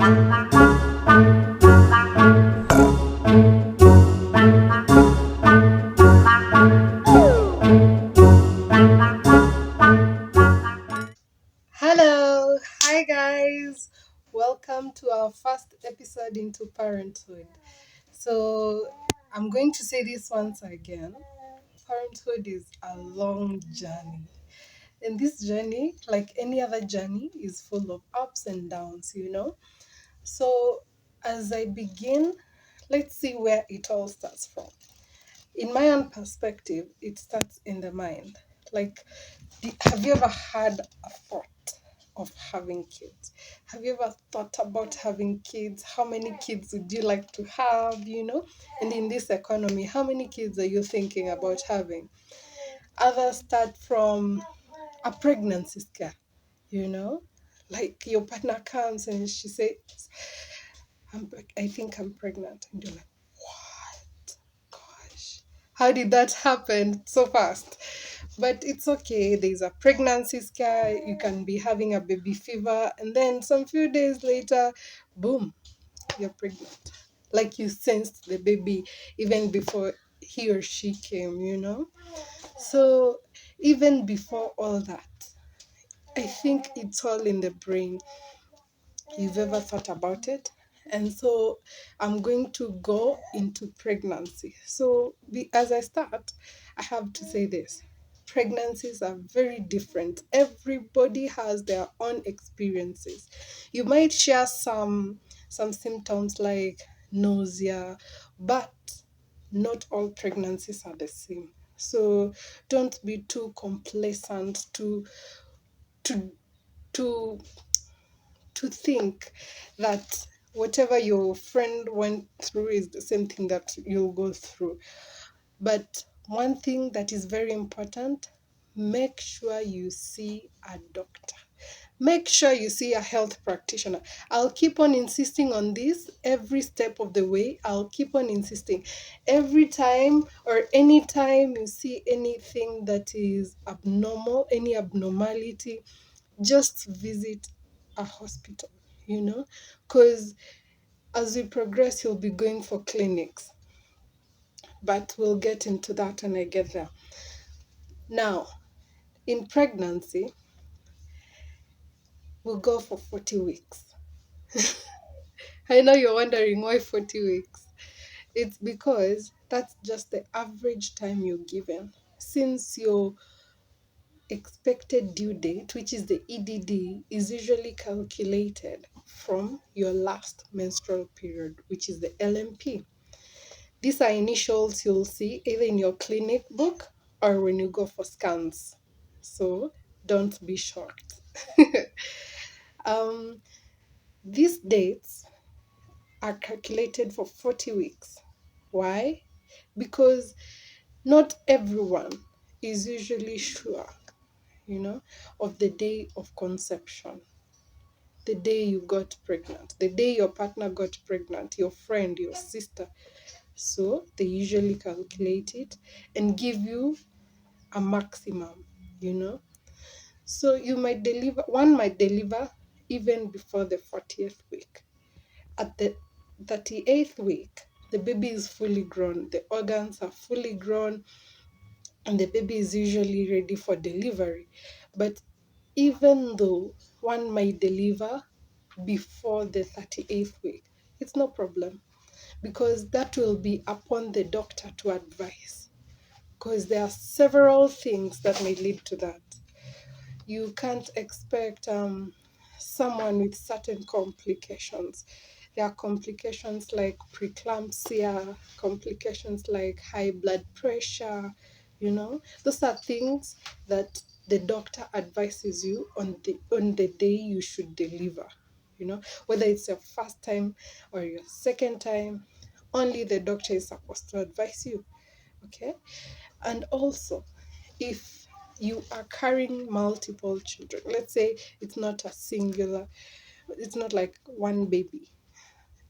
Hello, hi guys. Welcome to our first episode into Parenthood. So, I'm going to say this once again. Parenthood is a long journey. And this journey, like any other journey, is full of ups and downs. So, as I begin, let's see where it all starts from. In my own perspective, it starts in the mind. Like, have you ever had a thought of having kids? Have you ever thought about having kids? How many kids would you like to have? And in this economy, how many kids are you thinking about having? Others start from a pregnancy scare. Like your partner comes and she says, I think I'm pregnant. And you're like, what? Gosh, how did that happen so fast? But it's okay. There's a pregnancy scare. You can be having a baby fever. And then some few days later, boom, you're pregnant. Like you sensed the baby even before he or she came. So even before all that, I think it's all in the brain. You've ever thought about it? And so I'm going to go into pregnancy. So as I start, I have to say this. Pregnancies are very different. Everybody has their own experiences. You might share some symptoms like nausea, but not all pregnancies are the same. So don't be too complacent to to to think that whatever your friend went through is the same thing that you'll go through. But one thing that is very important, make sure you see a doctor. Make sure you see a health practitioner. I'll keep on insisting on this every step of the way. I'll keep on insisting. Every time or anytime you see anything that is abnormal, any abnormality, just visit a hospital. Because as we progress, you'll be going for clinics. But we'll get into that when I get there. Now, in pregnancy, we'll go for 40 weeks. I know you're wondering why 40 weeks. It's because that's just the average time you're given. Since your expected due date, which is the EDD, is usually calculated from your last menstrual period, which is the LMP. These are initials you'll see either in your clinic book or when you go for scans. So don't be shocked. um, these dates are calculated for 40 weeks. Why? Because not everyone is usually sure, of the day of conception, the day you got pregnant, the day your partner got pregnant, your friend, your sister. So they usually calculate it and give you a maximum. So one might deliver even before the 40th week. At the 38th week, the baby is fully grown, the organs are fully grown, and the baby is usually ready for delivery. But even though one might deliver before the 38th week, it's no problem because that will be upon the doctor to advise. Because there are several things that may lead to that. You can't expect someone with certain complications. There are complications like preeclampsia, complications like high blood pressure. Those are things that the doctor advises you on the day you should deliver. Whether it's your first time or your second time, only the doctor is supposed to advise you. Okay. And also, if you are carrying multiple children, let's say it's not it's not like one baby,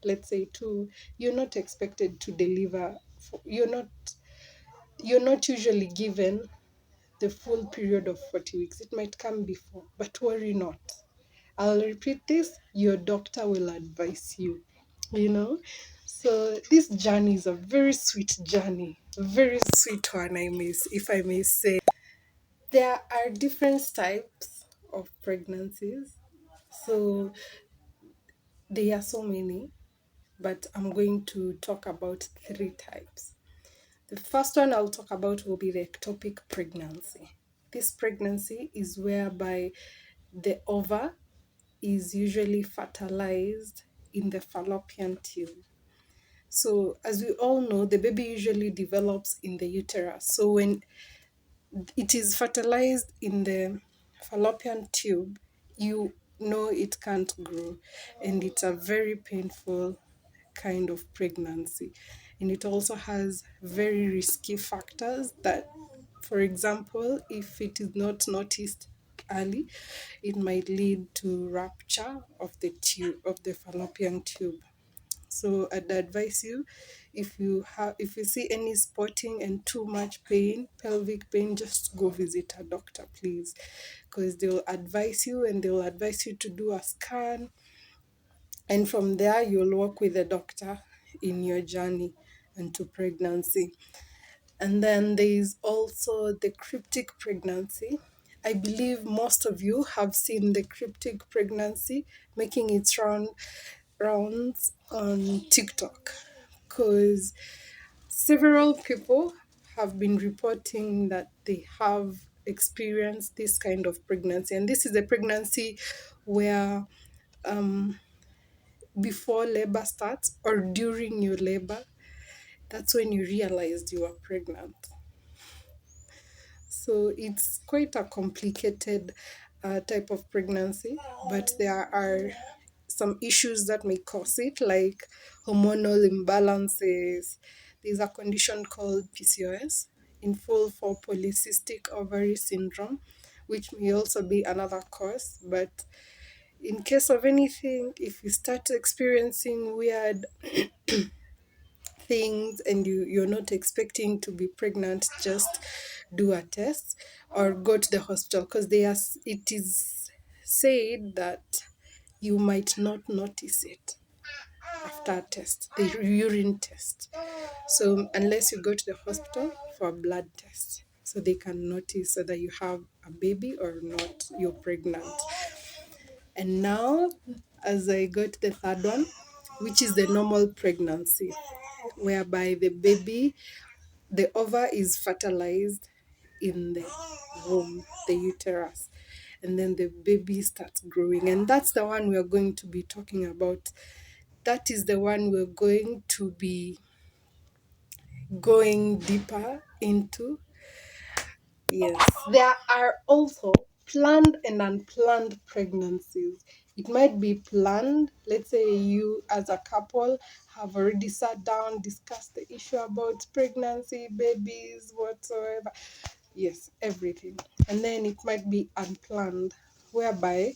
let's say two, you're not expected to deliver, you're not usually given the full period of 40 weeks. It might come before, but worry not. I'll repeat this, your doctor will advise you, you know. So this journey is a very sweet journey, a very sweet one, if I may say. There are different types of pregnancies. So there are so many, but I'm going to talk about three types. The first one I'll talk about will be the ectopic pregnancy. This pregnancy is whereby the ova is usually fertilized in the fallopian tube. So, as we all know, the baby usually develops in the uterus. So, when it is fertilized in the fallopian tube, you know it can't grow, and it's a very painful kind of pregnancy. And it also has very risky factors that, for example, if it is not noticed early, it might lead to rupture of the tube, of the fallopian tube. So I'd advise you, if you see any spotting and too much pain, pelvic pain, just go visit a doctor, please, because they'll advise you, and they'll advise you to do a scan, and from there you'll work with the doctor in your journey into pregnancy. And then there is also the cryptic pregnancy. I believe most of you have seen the cryptic pregnancy making its rounds on TikTok, because several people have been reporting that they have experienced this kind of pregnancy. And this is a pregnancy where before labor starts or during your labor, that's when you realized you are pregnant. So it's quite a complicated type of pregnancy, but there are some issues that may cause it, like hormonal imbalances. There's a condition called PCOS, in full for polycystic ovary syndrome, which may also be another cause. But in case of anything, if you start experiencing weird things and you're not expecting to be pregnant, just do a test or go to the hospital, because it is said that you might not notice it after a test, the urine test. So unless you go to the hospital for a blood test, so they can notice whether you have a baby or not, you're pregnant. And now, as I go to the third one, which is the normal pregnancy, whereby the baby, the ova is fertilized in the womb, the uterus, and then the baby starts growing. And that's the one we're going to be talking about. That is the one we're going to be going deeper into. Yes, there are also planned and unplanned pregnancies. It might be planned. Let's say you, as a couple, have already sat down, discussed the issue about pregnancy, babies, whatsoever. Yes, everything. And then it might be unplanned, whereby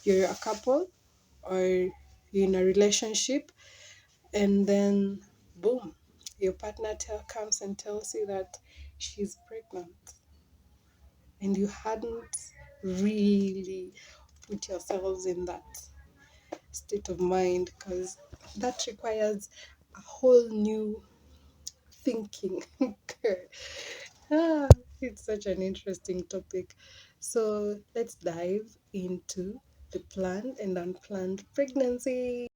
you're a couple or you're in a relationship, and then boom, your partner comes and tells you that she's pregnant, and you hadn't really put yourselves in that state of mind, because that requires a whole new thinking. Ah, it's such an interesting topic. So let's dive into the planned and unplanned pregnancy.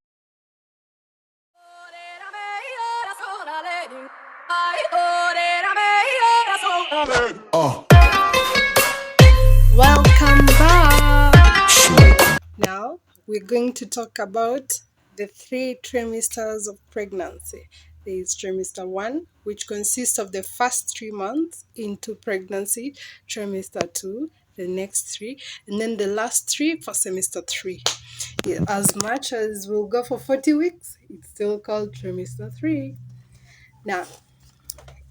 Welcome back. Now we're going to talk about the three trimesters of pregnancy. There is trimester 1, which consists of the first 3 months into pregnancy, trimester 2, the next 3, and then the last 3 for semester 3. Yeah, as much as we'll go for 40 weeks, it's still called trimester 3. Now,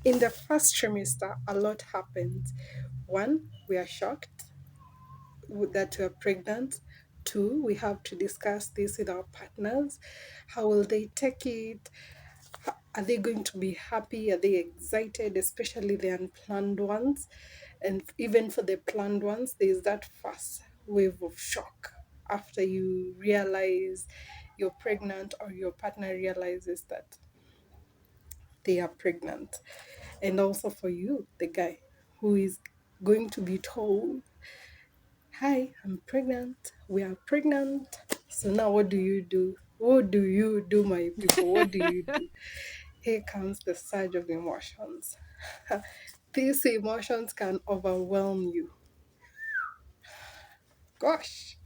in the first trimester, a lot happens. 1, we are shocked that we're pregnant. 2, we have to discuss this with our partners. How will they take it? Are they going to be happy? Are they excited? Especially the unplanned ones. And even for the planned ones, there's that first wave of shock. after you realize you're pregnant or your partner realizes that they are pregnant. And also for you, the guy who is going to be told, "Hi, I'm pregnant. We are pregnant." So now what do you do? What do you do, my people? What do you do? Here comes the surge of emotions. These emotions can overwhelm you. Gosh.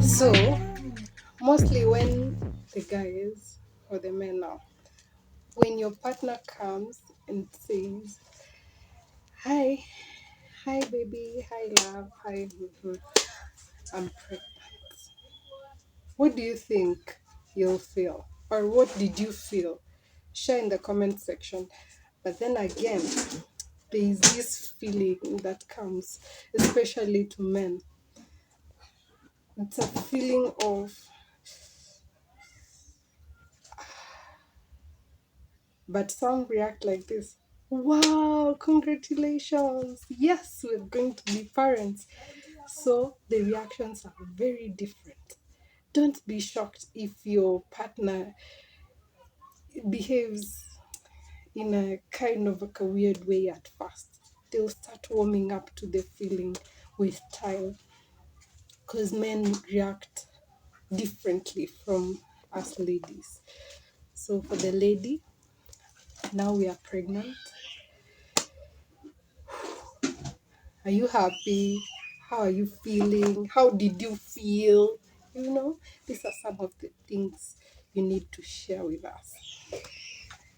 So, mostly when the guys or the men now, when your partner comes and says, "Hi, hi, baby, hi, love, hi, I'm pregnant," what do you think you'll feel? Or what did you feel? Share in the comment section. But then again, there is this feeling that comes, especially to men. It's a feeling of, but some react like this: "Wow, congratulations! Yes, we're going to be parents." So the reactions are very different. Don't be shocked if your partner behaves in a kind of like a weird way at first. They'll start warming up to the feeling with time, because men react differently from us ladies. So for the lady, now we are pregnant. Are you happy? How are you feeling? How did you feel? These are some of the things you need to share with us.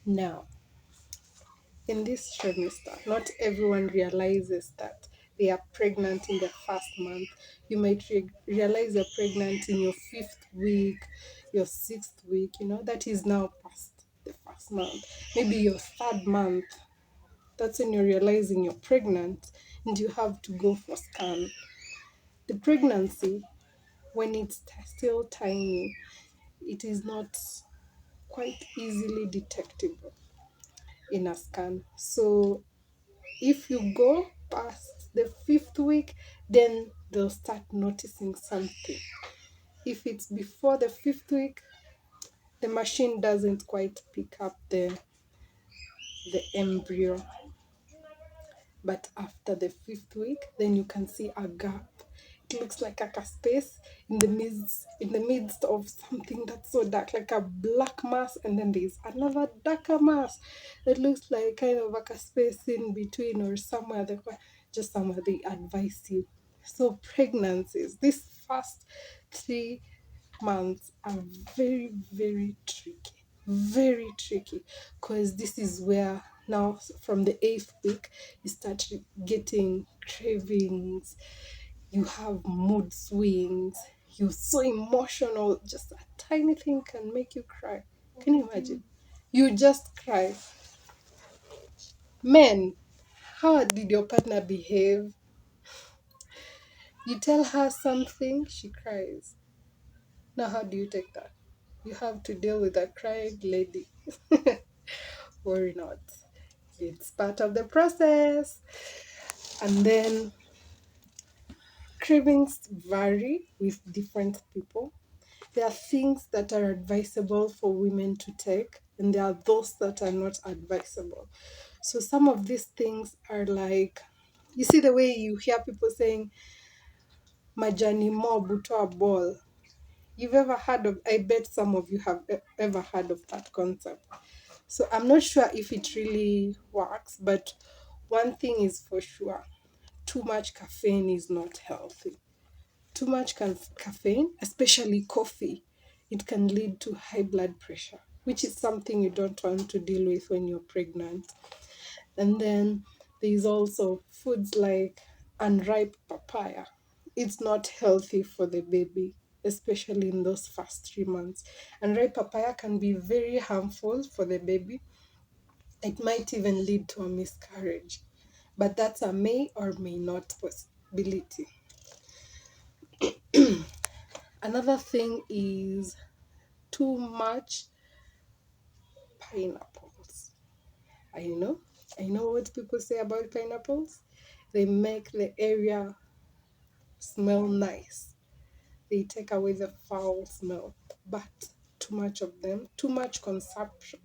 Now, in this trimester, not everyone realizes that they are pregnant in the first month. You might realize you're pregnant in your fifth week, your sixth week, that is now past the first month. Maybe your third month, that's when you're realizing you're pregnant and you have to go for scan. The pregnancy, when it's still tiny, it is not quite easily detectable in a scan. So if you go past the fifth week, then they'll start noticing something. If it's before the fifth week, the machine doesn't quite pick up the embryo. But after the fifth week, then you can see a gap. It looks like a space in the midst of something that's so dark, like a black mass, and then there's another darker mass. It looks like kind of like a space in between, or somewhere just somewhere they advise you. So pregnancies, these first 3 months are very, very tricky. Very tricky, because this is where now from the eighth week you start getting cravings, you have mood swings, you're so emotional. Just a tiny thing can make you cry. Can you imagine? You just cry. Men, how did your partner behave? You tell her something, she cries. Now, how do you take that? You have to deal with a crying lady. Worry not. It's part of the process. And then cravings vary with different people. There are things that are advisable for women to take, and there are those that are not advisable. So some of these things are like, you see the way you hear people saying, "Majani mo butoa ball." You've ever heard of, I bet some of you have ever heard of that concept. So I'm not sure if it really works, but one thing is for sure: too much caffeine is not healthy. Too much caffeine, especially coffee, it can lead to high blood pressure, which is something you don't want to deal with when you're pregnant. And then there's also foods like unripe papaya. It's not healthy for the baby, especially in those first 3 months. Unripe papaya can be very harmful for the baby. It might even lead to a miscarriage, but that's a may or may not possibility. Another thing is too much pineapples. I know. I know what people say about pineapples. They make the area smell nice. They take away the foul smell. But too much of them, too much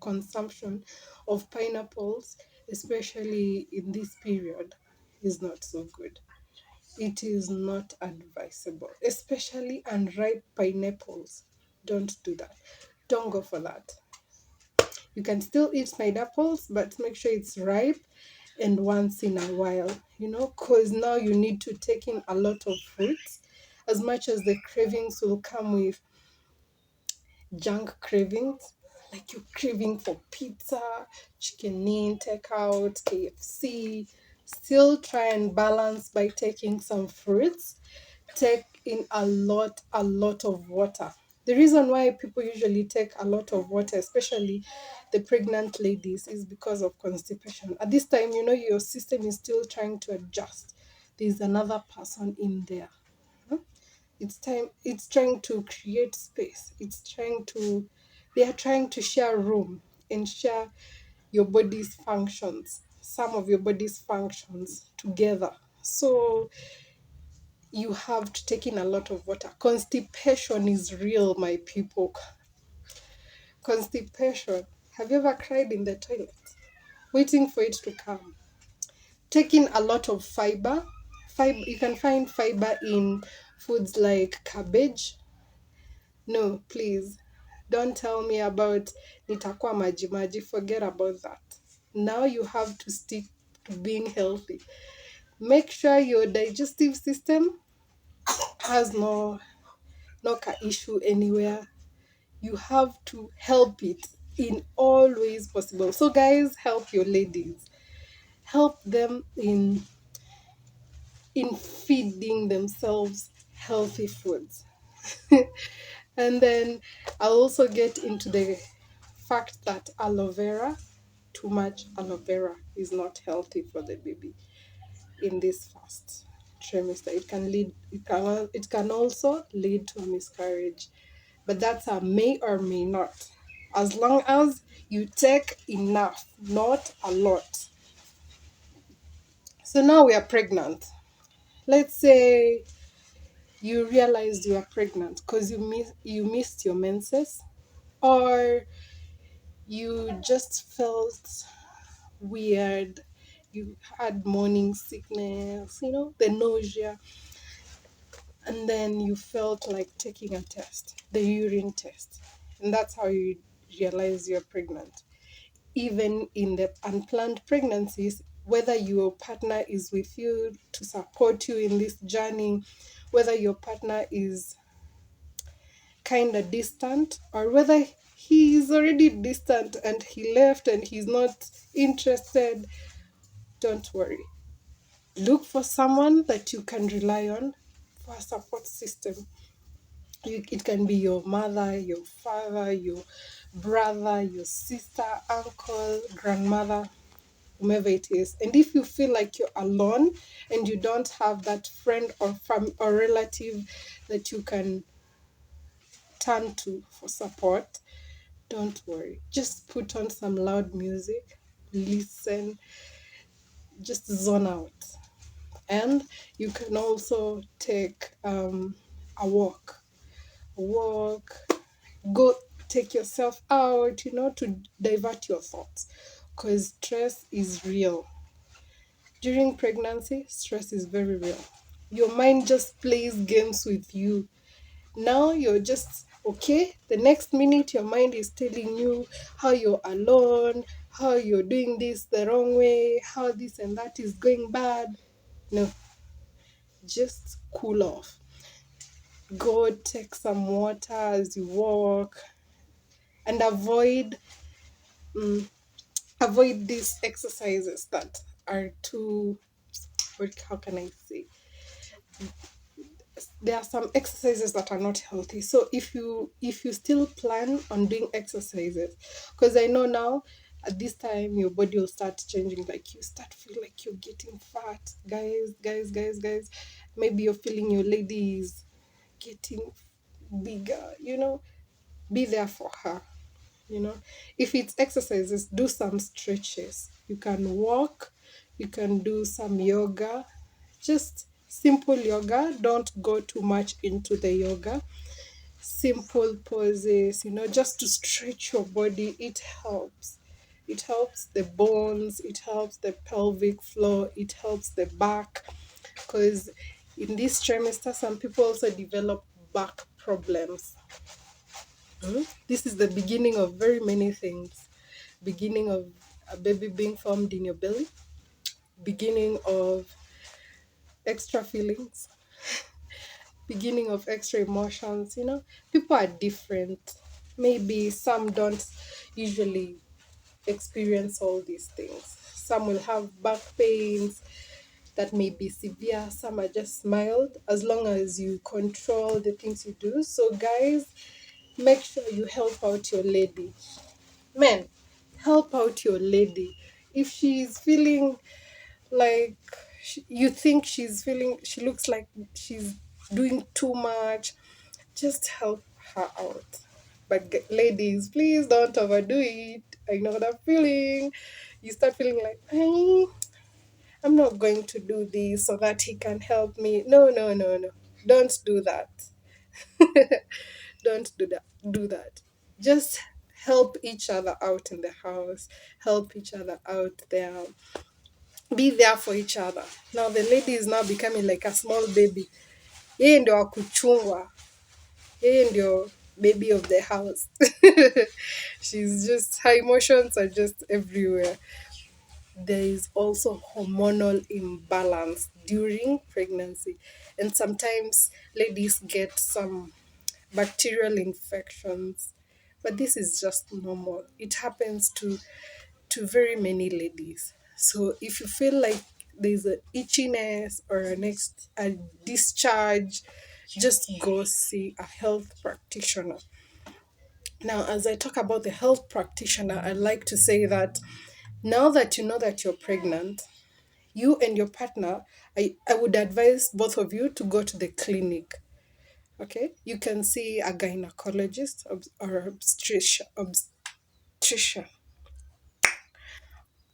consumption of pineapples, especially in this period, is not so good. It is not advisable, especially unripe pineapples. Don't do that. Don't go for that. You can still eat pineapples, but make sure it's ripe and once in a while, because now you need to take in a lot of fruits. As much as the cravings will come with junk cravings, like you're craving for pizza, chicken in, takeout, KFC, still try and balance by taking some fruits. Take in a lot of water. The reason why people usually take a lot of water, especially the pregnant ladies, is because of constipation. At this time, your system is still trying to adjust. There's another person in there. Huh? It's trying to create space. They are trying to share room and share your body's functions, some of your body's functions together. So you have to take in a lot of water. Constipation is real, my people. Constipation. Have you ever cried in the toilet waiting for it to come? Taking a lot of fiber. You can find fiber in foods like cabbage. No, please. Don't tell me about nitakuwa maji maji. Forget about that. Now you have to stick to being healthy. Make sure your digestive system has no issue anywhere. You have to help it in all ways possible. So guys, help your ladies. Help them in feeding themselves healthy foods. And then I'll also get into the fact that too much aloe vera is not healthy for the baby in this first trimester. It can also lead to a miscarriage. But that's a may or may not. As long as you take enough, not a lot. So now we are pregnant. Let's say you realized you are pregnant because you missed your menses, or you just felt weird. You had morning sickness, the nausea, and then you felt like taking a test, the urine test, and that's how you realize you're pregnant. Even in the unplanned pregnancies, whether your partner is with you to support you in this journey, whether your partner is kind of distant, or whether he is already distant and he left and he's not interested, don't worry. Look for someone that you can rely on for a support system. It can be your mother, your father, your brother, your sister, uncle, grandmother, whomever it is. And if you feel like you're alone and you don't have that friend or relative that you can turn to for support, don't worry. Just put on some loud music, listen, just zone out. And you can also take a walk. Walk, go take yourself out, to divert your thoughts. Because stress is real. During pregnancy, stress is very real. Your mind just plays games with you. Now you're just okay. The next minute, your mind is telling you how you're alone, how you're doing this the wrong way, how this and that is going bad. No, just cool off. Go take some water as you walk, and avoid these exercises that are too. How can I say? There are some exercises that are not healthy. So if you still plan on doing exercises, because I know now at this time your body will start changing, like you start feel like you're getting fat, guys. Maybe you're feeling your lady is getting bigger. Be there for her. you know. If it's exercises, do some stretches. You can walk, you can do some yoga, just simple yoga. Don't go too much into the yoga. Simple poses, just to stretch your body. It helps. It helps the bones, it helps the pelvic floor, it helps the back. Because in this trimester, some people also develop back problems. This is the beginning of very many things. Beginning of a baby being formed in your belly, beginning of extra feelings, beginning of extra emotions. People are different. Maybe some don't usually experience all these things. Some will have back pains that may be severe, some are just mild, as long as you control the things you do. So, guys, make sure you help out your lady. Men, help out your lady. If she's feeling like you think she looks like she's doing too much, just help her out. But ladies, please don't overdo it. I know that feeling. You start feeling like, hey, I'm not going to do this so that he can help me. No, no, no, no. Don't do that. Don't do that. Do that. Just help each other out in the house. Help each other out there. Be there for each other. Now the lady is now becoming like a small baby. Yeye ndio wa kuchungwa. Yeye ndio baby of the house. She's just, her emotions are just everywhere. There is also hormonal imbalance during pregnancy, and sometimes ladies get some bacterial infections, but this is just normal. It happens to very many ladies. So if you feel like there's a itchiness or a discharge, just go see a health practitioner. Now, as I talk about the health practitioner, I like to say that now that you know that you're pregnant, you and your partner, I would advise both of you to go to the clinic. Okay? You can see a gynecologist or obstetrician.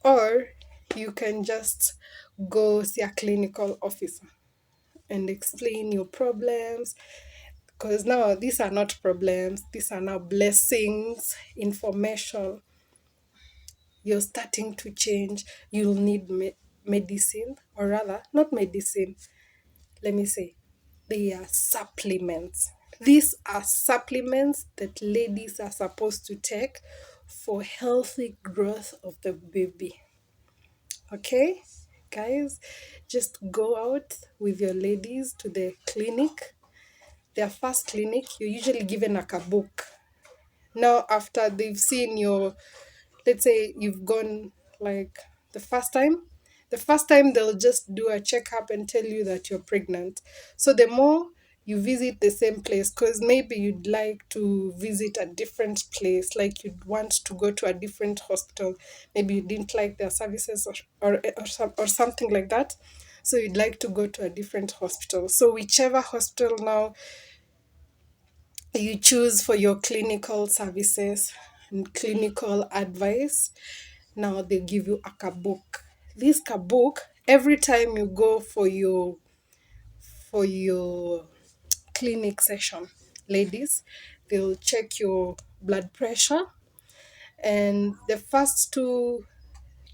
Or you can just go see a clinical officer and explain your problems. Because now these are not problems, these are now blessings, information. You're starting to change. You'll need medicine, or rather, not medicine, let me say, they are supplements. These are supplements that ladies are supposed to take for healthy growth of the baby. Okay, guys, just go out with your ladies to the clinic. Their first clinic, you're usually given like a book. Now, after they've seen your, let's say you've gone like the first time, they'll just do a checkup and tell you that you're pregnant. So the more you visit the same place, because maybe you'd like to visit a different place, like you'd want to go to a different hospital, maybe you didn't like their services, or something like that, so you'd like to go to a different hospital. So whichever hospital now you choose for your clinical services and clinical advice, now they give you a kabook. This kabook, every time you go for your clinic session, ladies, they'll check your blood pressure, and the first two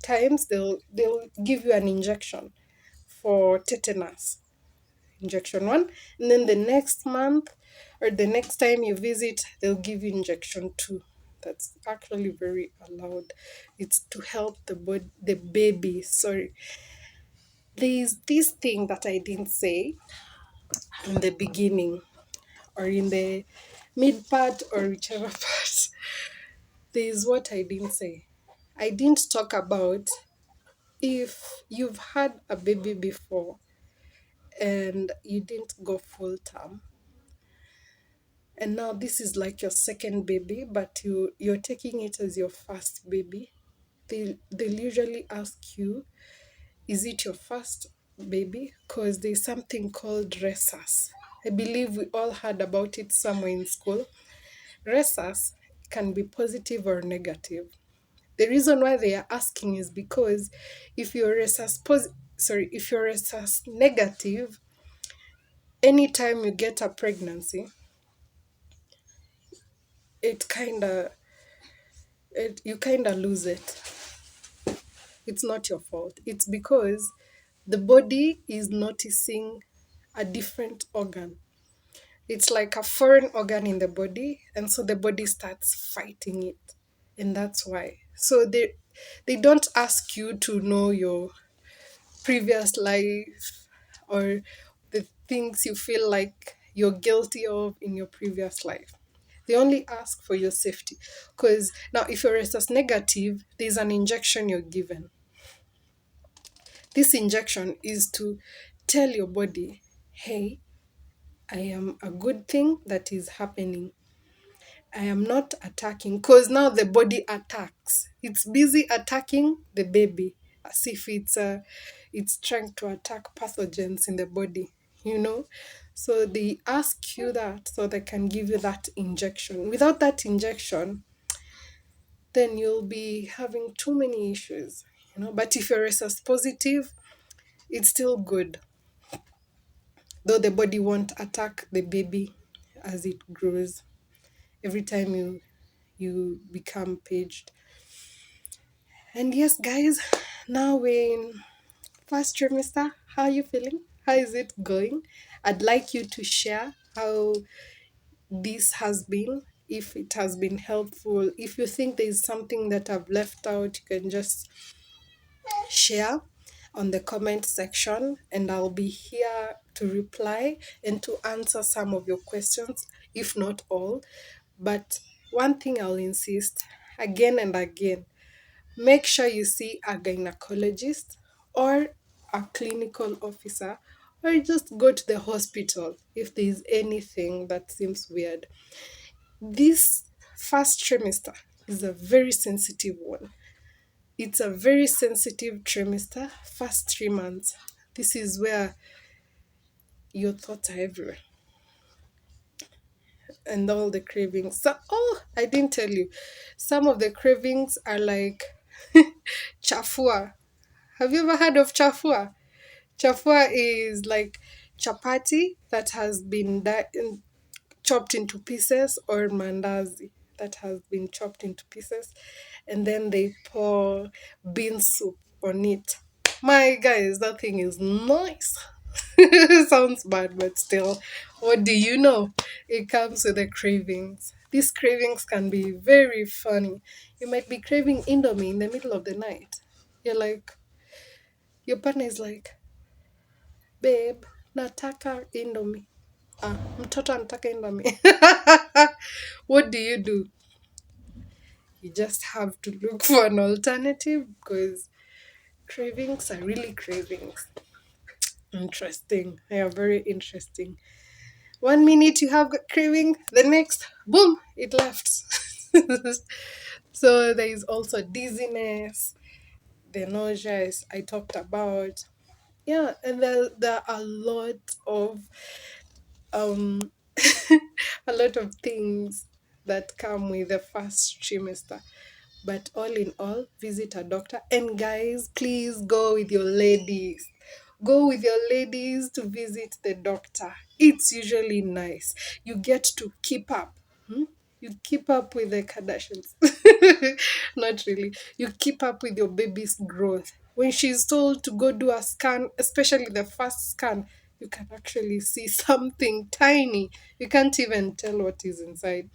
times they'll give you an injection for tetanus, injection one, and then the next month or the next time you visit, they'll give you injection two. That's actually very allowed. It's to help the baby. Sorry, there's this thing that I didn't say in the beginning or in the mid part or whichever part. There's what I didn't say. I didn't talk about if you've had a baby before and you didn't go full term, and now this is like your second baby, but you're taking it as your first baby. They'll usually ask you, is it your first baby? Because there's something called resus. I believe we all heard about it somewhere in school. Resus can be positive or negative. The reason why they are asking is because if your if your rhesus negative, anytime you get a pregnancy, it kind of you kind of lose it. It's not your fault. It's because the body is noticing a different organ. It's like a foreign organ in the body, and so the body starts fighting it. And that's why. So they don't ask you to know your previous life or the things you feel like you're guilty of in your previous life. They only ask for your safety. Because now, if you're rhesus negative, there's an injection you're given. This injection is to tell your body, hey, I am a good thing that is happening. I am not attacking, because now the body attacks. It's busy attacking the baby as if it's trying to attack pathogens in the body, you know. So they ask you that so they can give you that injection. Without that injection, then you'll be having too many issues, you know. But if you're rhesus positive, it's still good, though the body won't attack the baby as it grows every time you become paged. And yes, guys, now we're in first trimester. How are you feeling? How is it going? I'd like you to share how this has been, if it has been helpful. If you think there's something that I've left out, you can just share on the comment section, and I'll be here to reply and to answer some of your questions, if not all. But one thing I'll insist again and again, make sure you see a gynecologist or a clinical officer, or just go to the hospital if there's anything that seems weird. This first trimester is a very sensitive one. It's a very sensitive trimester, first 3 months. This is where your thoughts are everywhere and all the cravings. So, oh, I didn't tell you. Some of the cravings are like chafua. Have you ever heard of chafua? Chafua is like chapati that has been chopped into pieces, or mandazi that has been chopped into pieces, and then they pour bean soup on it. My guys, that thing is nice. Sounds bad, but still, what do you know? It comes with the cravings. These cravings can be very funny. You might be craving indomie in the middle of the night. You're like, your partner is like, babe, nataka indomie. Ah, mtoto anataka indomie. What do? You just have to look for an alternative, because cravings are really cravings. Interesting. They are very interesting. 1 minute you have got craving, the next, boom, it left. So there is also dizziness, the nausea I talked about. Yeah, and there are a lot of um a lot of things that come with the first trimester. But all in all, visit a doctor. And guys, please go with your ladies. Go with your ladies to visit the doctor. It's usually nice. You get to keep up. You keep up with the Kardashians. Not really. You keep up with your baby's growth. When she's told to go do a scan, especially the first scan, you can actually see something tiny. You can't even tell what is inside.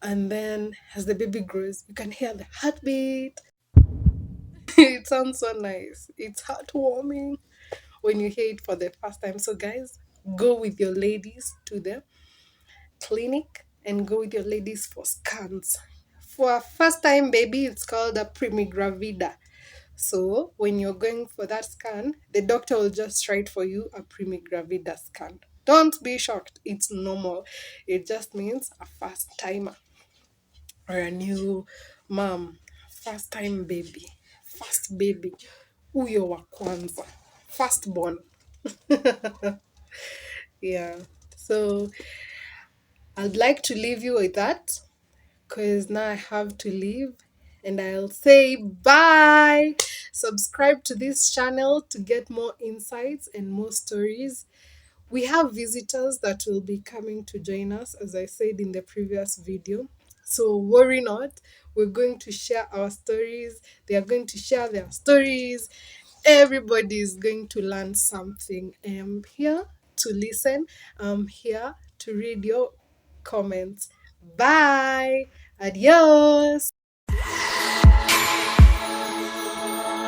And then as the baby grows, you can hear the heartbeat. It sounds so nice. It's heartwarming when you hear it for the first time. So, guys, go with your ladies to the clinic and go with your ladies for scans. For a first time baby, it's called a primigravida. So, when you're going for that scan, the doctor will just write for you a primigravida scan. Don't be shocked, it's normal. It just means a first timer or a new mom, first time baby, first baby, huyo wa kwanza, first born. Yeah, so I'd like to leave you with that. because now I have to leave and I'll say bye. Subscribe to this channel to get more insights and more stories. We have visitors that will be coming to join us, as I said in the previous video. So worry not, we're going to share our stories. They are going to share their stories. Everybody is going to learn something. I'm here to listen. I'm here to read your comments. Bye. Adios.